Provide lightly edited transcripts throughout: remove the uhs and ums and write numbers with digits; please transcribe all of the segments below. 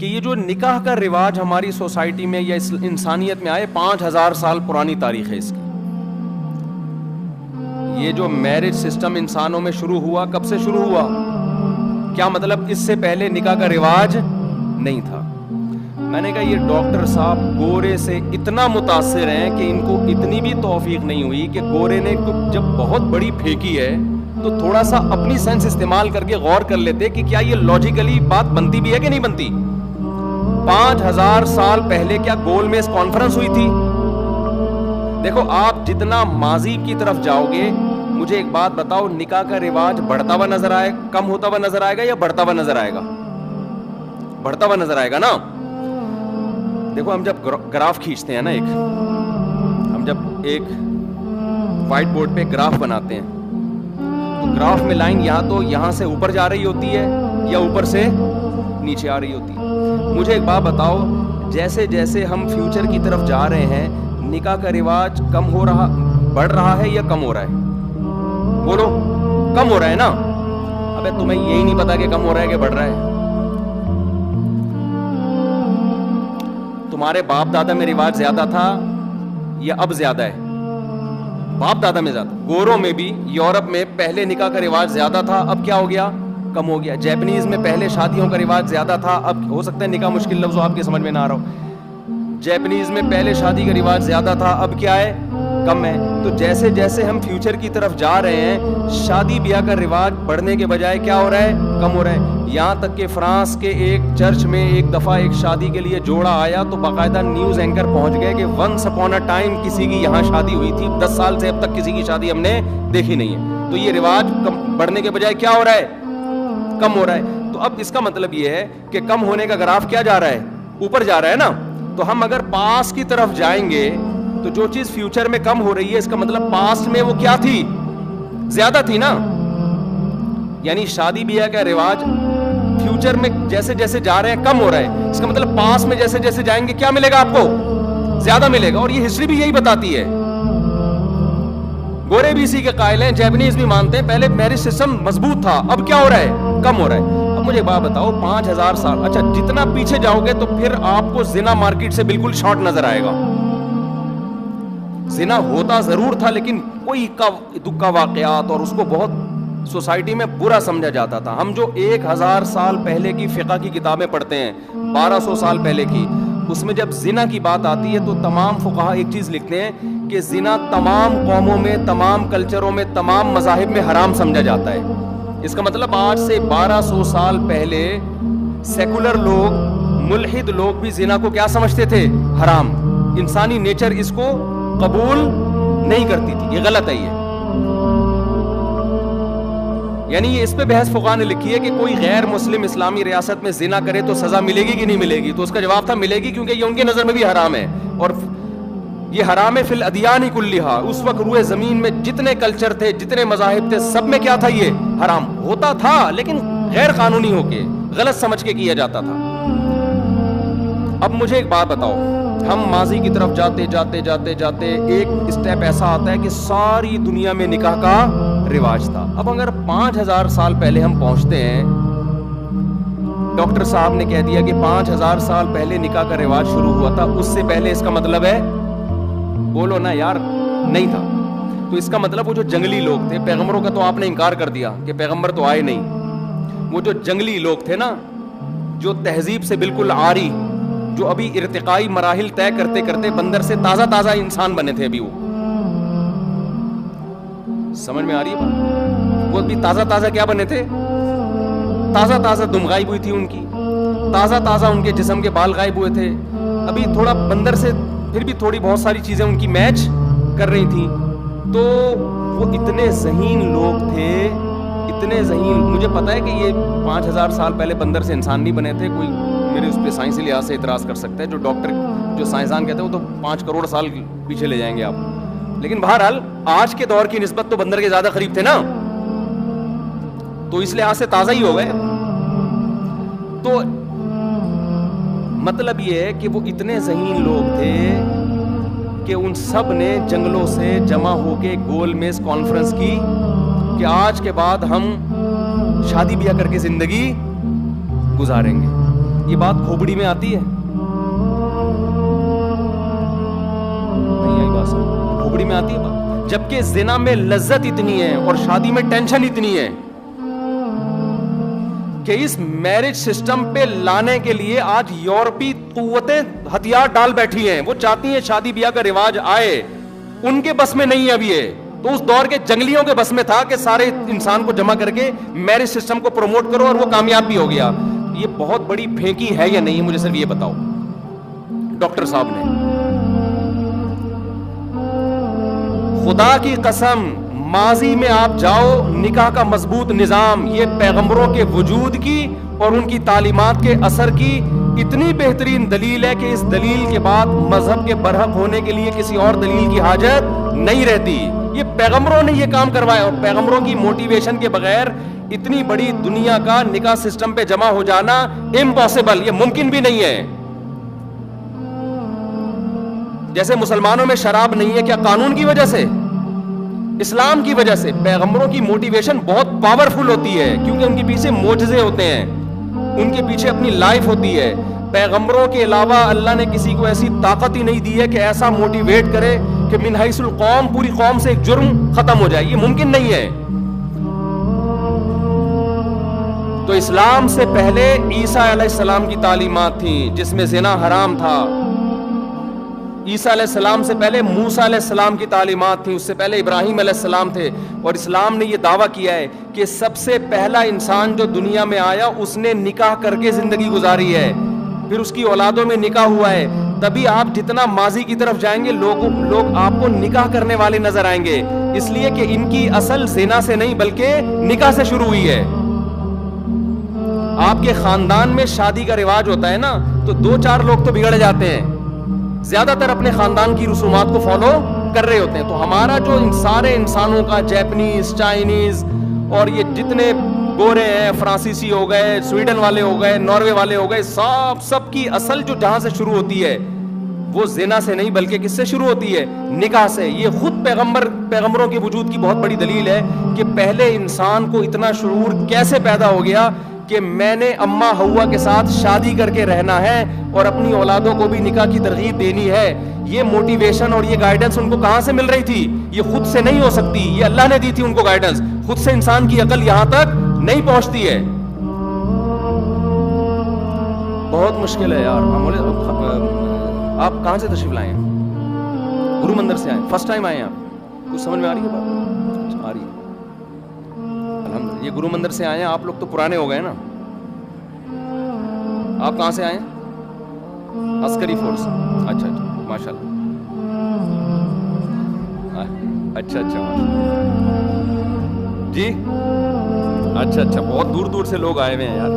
کہ یہ جو نکاح کا رواج ہماری سوسائٹی میں یا انسانیت میں آئے 5000 سال پرانی تاریخ ہے اس کی. یہ جو میرج سسٹم انسانوں میں شروع ہوا, کب سے شروع ہوا؟ کیا مطلب اس سے پہلے نکاح کا رواج نہیں تھا؟ میں نے کہا یہ ڈاکٹر صاحب گورے سے اتنا متاثر ہیں کہ ان کو اتنی بھی توفیق نہیں ہوئی کہ گورے نے جب بہت بڑی پھینکی ہے تو تھوڑا سا اپنی سینس استعمال کر کے غور کر لیتے کہ کیا یہ لاجیکلی بات بنتی بھی ہے کہ نہیں بنتی. 5000 سال پہلے کیا گول میز کانفرنس ہوئی تھی؟ دیکھو آپ جتنا ماضی کی طرف جاؤ گے, مجھے ایک بات بتاؤ, نکاح کا رواج بڑھتا ہوا نظر آئے, کم ہوتا ہوا نظر آئے گا یا بڑھتا ہوا نظر آئے گا؟ بڑھتا ہوا نظر آئے گا نا. دیکھو ہم جب گراف کھینچتے ہیں نا, ہم جب ایک وائٹ بورڈ پہ گراف بناتے ہیں تو گراف میں لائن یا تو یہاں سے اوپر جا رہی ہوتی ہے یا اوپر سے نیچے آ رہی ہوتی ہے. مجھے ایک بات بتاؤ, جیسے جیسے ہم فیوچر کی طرف جا رہے ہیں نکاح کا رواج کم ہو رہا, بڑھ رہا ہے یا کم ہو رہا ہے؟ بولو, کم ہو رہا ہے نا. ابے تمہیں یہی نہیں پتا کہ کم ہو رہا ہے کہ بڑھ رہا ہے. تمہارے باپ دادا میں رواج زیادہ تھا یا اب زیادہ ہے؟ باپ دادا میں زیادہ. گوروں میں بھی, یورپ میں پہلے نکاح کا رواج زیادہ تھا, اب کیا ہو گیا؟ کم ہو گیا. جیپنیز میں پہلے شادیوں کا رواج زیادہ تھا, اب ہو سکتا ہے نکاح مشکل لفظ آپ کے سمجھ میں نہ آ رہا ہو. جیپنیز میں پہلے شادی کا رواج زیادہ تھا, اب کیا ہے؟ کم ہے. تو جیسے جیسے ہم فیوچر کی طرف جا رہے ہیں شادی بیاہ کا رواج بڑھنے کے بجائے کیا ہو رہا ہے؟ کم ہو رہا ہے. یہاں تک کہ فرانس کے ایک چرچ میں ایک دفعہ ایک شادی کے لیے جوڑا آیا تو باقاعدہ نیوز اینکر پہنچ گئے کہ ونس اپون اے ٹائم کسی کی یہاں شادی ہوئی تھی, 10 سال سے اب تک کسی کی شادی ہم نے دیکھی نہیں ہے. تو یہ رواج بڑھنے کے بجائے کیا ہو رہا ہے؟ کم ہو رہا ہے. تو اب اس کا مطلب یہ ہے کہ کم ہونے کا گراف کیا جا رہا ہے؟ اوپر جا رہا ہے نا. تو ہم اگر پاس کی طرف جائیں گے تو جو چیز فیوچر میں کم ہو رہی ہے اس کا مطلب پاسٹ میں وہ کیا تھی؟ زیادہ تھی نا. یعنی شادی بیاہ کا رواج فیوچر میں جیسے جیسے جا رہے ہیں کم ہو رہا ہے, اس کا مطلب پاس میں جیسے جیسے جائیں گے کیا ملے گا آپ کو؟ زیادہ ملے گا. اور یہ ہسٹری بھی یہی بتاتی ہے. گورے بھی اسی کے قائل ہیں, جیپنیز بھی مانتے ہیں پہلے میرج سسٹم مضبوط تھا, اب کیا ہو رہا ہے؟ کم ہو رہا ہے. اب مجھے بات بتاؤ 5000 سال, اچھا جتنا پیچھے جاؤ گے تو پھر آپ کو زنا مارکیٹ سے بالکل شارٹ نظر آئے گا. زنا ہوتا ضرور تھا لیکن کوئی دکا واقعات اور اس کو بہت سوسائٹی میں برا سمجھا جاتا تھا. ہم جو 1000 سال پہلے کی فقہ کی کتابیں پڑھتے ہیں, 1200 سال پہلے کی, اس میں جب زنا کی بات آتی ہے تو تمام فقہا ایک چیز لکھتے ہیں کہ زنا تمام قوموں میں, تمام کلچروں میں, تمام مذاہب میں حرام سمجھا جاتا ہے. اس کا مطلب آج سے 1200 سال پہلے سیکولر لوگ, ملحد لوگ بھی زنا کو کیا سمجھتے تھے؟ حرام. انسانی نیچر اس کو قبول نہیں کرتی تھی. یہ غلط ہے. یہ یعنی یہ اس پہ بحث فقہا نے لکھی ہے کہ کوئی غیر مسلم اسلامی ریاست میں زنا کرے تو سزا ملے گی کہ نہیں ملے گی؟ تو اس کا جواب تھا ملے گی, کیونکہ یہ ان کی نظر میں بھی حرام ہے. اور یہ حرام ہے فی الادیان کلھا. اس وقت روئے زمین میں جتنے کلچر تھے, جتنے مذاہب تھے, سب میں کیا تھا؟ یہ حرام ہوتا تھا لیکن غیر قانونی ہو کے, غلط سمجھ کے کیا جاتا تھا. اب مجھے ایک بات بتاؤ, ہم ماضی کی طرف جاتے جاتے جاتے جاتے ایک اسٹیپ ایسا آتا ہے کہ ساری دنیا میں نکاح کا رواج تھا. اب اگر 5000 سال پہلے ہم پہنچتے ہیں, ڈاکٹر صاحب نے کہہ دیا کہ 5000 سال پہلے نکاح کا رواج شروع ہوا تھا, اس سے پہلے اس کا مطلب ہے, بولو نا یار, نہیں تھا. تو اس کا مطلب وہ جو جنگلی لوگ تھے, پیغمبروں کا تو آپ نے انکار کر دیا کہ پیغمبر تو آئے نہیں. وہ جو جنگلی لوگ تھے نا, جو تہذیب سے بالکل عاری, جو ابھی ارتقائی مراحل طے کرتے کرتے بندر سے تازہ تازہ انسان بنے تھے, ابھی وہ سمجھ میں آ رہی ہے بات؟ وہ ابھی تازہ تازہ کیا بنے تھے؟ تازہ تازہ دم غائب ہوئی تھی ان کی, تازہ تازہ ان کے جسم کے بال غائب ہوئے تھے, ابھی تھوڑا بندر سے پھر بھی تھوڑی بہت ساری چیزیں ان کی میچ کر رہی تھیں. تو وہ اتنے ذہین لوگ تھے, اتنے ذہین. مجھے پتا ہے کہ یہ 5000 سال پہلے بندر سے انسان نہیں بنے تھے. کوئی میرے اس پہ سائنسی لحاظ سے اعتراض کر سکتا ہے, جو ڈاکٹر, جو سائنسدان کہتے ہیں وہ تو 5 کروڑ سال پیچھے لے جائیں گے آپ. لیکن بہرحال آج کے دور کی نسبت تو بندر کے زیادہ قریب تھے نا, تو اس لحاظ سے تازہ ہی ہو گئے. تو مطلب یہ ہے کہ وہ اتنے ذہین لوگ تھے کہ ان سب نے جنگلوں سے جمع ہو کے گول میز کانفرنس کی کہ آج کے بعد ہم شادی بیاہ کر کے زندگی گزاریں گے. یہ بات کھوپڑی میں آتی ہے؟ نہیں آئی بات، کھوپڑی میں آتی ہے بات؟ جبکہ زنا میں لذت اتنی ہے اور شادی میں ٹینشن اتنی ہے کہ اس میرج سسٹم پہ لانے کے لیے آج یورپی قوتیں ہتھیار ڈال بیٹھی ہیں. وہ چاہتی ہیں شادی بیاہ کا رواج آئے، ان کے بس میں نہیں ہے ابھی. یہ تو اس دور کے جنگلیوں کے بس میں تھا کہ سارے انسان کو جمع کر کے میرج سسٹم کو پروموٹ کرو، اور وہ کامیاب بھی ہو گیا. یہ بہت بڑی پھینکی ہے یا نہیں؟ مجھے صرف یہ بتاؤ ڈاکٹر صاحب نے. خدا کی قسم ماضی میں آپ جاؤ، نکاح کا مضبوط نظام یہ پیغمبروں کے وجود کی اور ان کی تعلیمات کے اثر کی اتنی بہترین دلیل ہے کہ اس دلیل کے بعد مذہب کے برحق ہونے کے لیے کسی اور دلیل کی حاجت نہیں رہتی. یہ پیغمبروں نے یہ کام کروایا، اور پیغمبروں کی موٹیویشن کے بغیر اتنی بڑی دنیا کا نکاح سسٹم پہ جمع ہو جانا امپاسبل، یہ ممکن بھی نہیں ہے. جیسے مسلمانوں میں شراب نہیں ہے، کیا قانون کی وجہ سے؟ اسلام کی وجہ سے. پیغمبروں کی موٹیویشن بہت پاورفل ہوتی ہے کیونکہ ان کے پیچھے معجزے ہوتے ہیں، ان کے پیچھے اپنی لائف ہوتی ہے. پیغمبروں کے علاوہ اللہ نے کسی کو ایسی طاقت ہی نہیں دی ہے کہ ایسا موٹیویٹ کرے کہ من حیث القوم پوری قوم سے ایک جرم ختم ہو جائے. یہ ممکن نہیں ہے. تو اسلام سے پہلے عیسیٰ علیہ السلام کی تعلیمات تھیں جس میں زنا حرام تھا. عیسیٰ علیہ السلام سے پہلے موسیٰ علیہ السلام کی تعلیمات تھیں، اس سے پہلے ابراہیم علیہ السلام تھے. اور اسلام نے یہ دعویٰ کیا ہے کہ سب سے پہلا انسان جو دنیا میں آیا اس نے نکاح کر کے زندگی گزاری ہے، پھر اس کی اولادوں میں نکاح ہوا ہے. تبھی آپ جتنا ماضی کی طرف جائیں گے لوگ آپ کو نکاح کرنے والے نظر آئیں گے، اس لیے کہ ان کی اصل زنا سے نہیں بلکہ نکاح سے شروع ہوئی ہے. آپ کے خاندان میں شادی کا رواج ہوتا ہے نا، تو 2-4 لوگ تو بگڑ جاتے ہیں، زیادہ تر اپنے خاندان کی رسومات کو فالو کر رہے ہوتے ہیں. تو ہمارا جو سارے انسانوں کا جیپنیز، چائنیز اور یہ جتنے گورے ہیں، فرانسیسی ہو گئے، سویڈن والے ہو گئے، ناروے والے ہو گئے، سب کی اصل جو جہاں سے شروع ہوتی ہے وہ زنا سے نہیں بلکہ کس سے شروع ہوتی ہے؟ نکاح سے. یہ خود پیغمبروں کے وجود کی بہت بڑی دلیل ہے کہ پہلے انسان کو اتنا شعور کیسے پیدا ہو گیا کہ میں نے اماں حوا کے ساتھ شادی کر کے رہنا ہے اور اپنی اولادوں کو بھی نکاح کی ترغیب دینی ہے. یہ موٹیویشن اور یہ گائیڈنس ان کو کہاں سے مل رہی تھی؟ یہ خود سے نہیں ہو سکتی، یہ اللہ نے دی تھی ان کو گائیڈنس. خود سے انسان کی عقل یہاں تک نہیں پہنچتی ہے. بہت مشکل ہے یار. آپ کہاں سے تشریف لائے ہیں؟ گرو مندر سے آئے؟ فرسٹ ٹائم آئے ہیں آپ؟ کچھ سمجھ میں آ رہی ہے بات؟ آ رہی ہے الحمدللہ. یہ گرو مندر سے آئے ہیں. آپ لوگ تو پرانے ہو گئے نا. آپ کہاں سے آئے ہیں؟ عسکری فورس. اچھا ماشاء اللہ. اچھا جی اچھا بہت دور دور سے لوگ آئے ہوئے ہیں یار.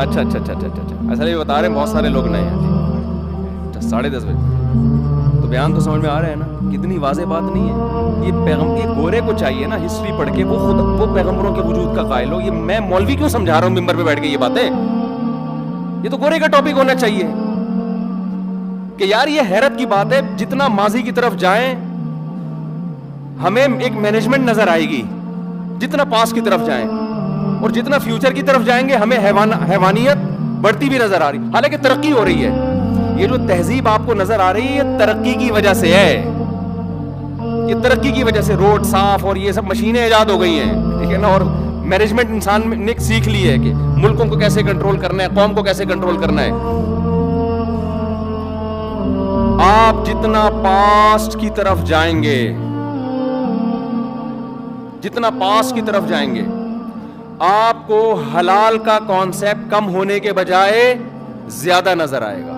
اچھا ایسا یہ بتا رہے ہیں بہت سارے لوگ نئے ہیں. 10:30 بجے تو بیان تو سمجھ میں آ رہا ہے نا. کتنی واضح بات نہیں ہے. یہ گورے کو چاہیے نا ہسٹری پڑھ کے وہ پیغمبروں کے وجود کا قائل ہو. یہ میں مولوی کیوں سمجھا رہا ہوں ممبر پہ بیٹھ کے یہ باتیں؟ یہ تو گورے کا ٹاپک ہونا چاہیے کہ یار یہ حیرت کی بات ہے. جتنا ماضی کی طرف جائیں ہمیں ایک مینجمنٹ نظر آئے گی، جتنا پاس کی طرف جائیں، اور جتنا فیوچر کی طرف جائیں گے ہمیں حیوانیت بڑھتی بھی نظر آ رہی. حالانکہ ترقی ہو رہی ہے. یہ جو تہذیب آپ کو نظر آ رہی ہے یہ ترقی کی وجہ سے ہے. یہ ترقی کی وجہ سے روڈ صاف اور یہ سب مشینیں ایجاد ہو گئی ہیں، ٹھیک ہے نا. اور مینجمنٹ انسان نے سیکھ لی ہے کہ ملکوں کو کیسے کنٹرول کرنا ہے، قوم کو کیسے کنٹرول کرنا ہے. آپ جتنا پاسٹ کی طرف جائیں گے، جتنا پاسٹ کی طرف جائیں گے، آپ کو حلال کا کانسیپٹ کم ہونے کے بجائے زیادہ نظر آئے گا.